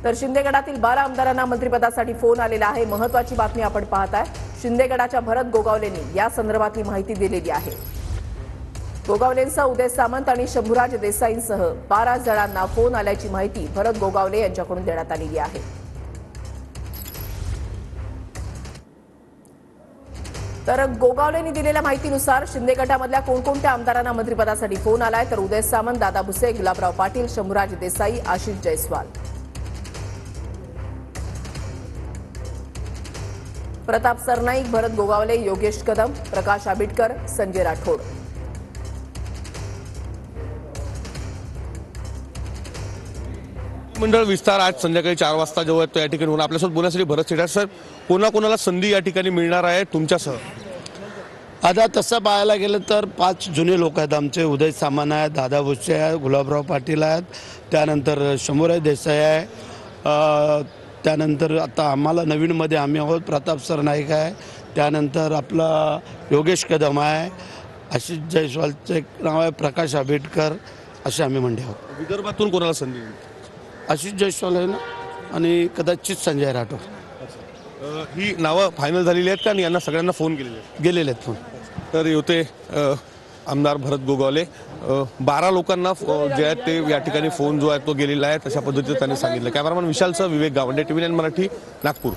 तर शिंदे गटातील 12 आमदारांना मंत्रिपदासाठी फोन आलेला आहे। महत्त्वाची बातमी आपण पाहताय। शिंदे गटाच्या भरत गोगावलेंनी या संदर्भातली माहिती दिलेली आहे। गोगावलेंसह उदय सामंत आणि शंभूराज देसाईंसह 12 जणांना फोन आल्याची माहिती भरत गोगावले यांच्याकडून देण्यात आलेली आहे। तर गोगावलेंनी दिलेल्या माहितीनुसार शिंदे गटामधल्या कोणकोणत्या आमदारांना मंत्रिपदासाठी फोन आलाय, तर उदय सामंत, दादा भुसे, गुलाबराव पाटील, शंभूराज देसाई, आशिष जयस्वाल, प्रताप सरनाईक, भरत गोगावले, योगेश कदम, प्रकाश आबिटकर, संजय राठोड। मंडळ विस्तार आज संध्याकाळी 4 वाजता जेव्हा तो या ठिकाणी होणार। आपल्यासोबत बोलण्यासाठी भरत सेठार सर, कोणाकोणाला संधी या ठिकाणी मिळणार आहे तुमच्यासह? आता तसं पाहायला गेलं तर 5 जुने लोक आहेत आमचे। उदय सामंत आहेत, दादा भुसे आहेत, गुलाबराव पाटील आहेत, त्यानंतर शंभूराज देसाई आहे, त्यानंतर आता आम्हाला नवीनमध्ये आम्ही आहोत प्रताप सरनाईक आहे, त्यानंतर आपला योगेश कदम आहे, आशिष जयस्वालचं एक नाव आहे, प्रकाश आबिटकर, असे आम्ही मंडळी आहोत। विदर्भातून कोणाला संधी? आशिष जयस्वाल आहे ना, आणि कदाचित संजय राठोड। ही नावं फायनल झालेली आहेत का आणि यांना सगळ्यांना फोन गेलेले आहेत फोन? तर होते आमदार भरत गोगावले। 12 लोकांना जे आहेत ते या ठिकाणी फोन जो आहे तो गेलेला आहे, तशा पद्धतीने त्यांनी सांगितलं। कॅमेरामन विशालसह विवेक गावंडे, TV9 मराठी, नागपूर।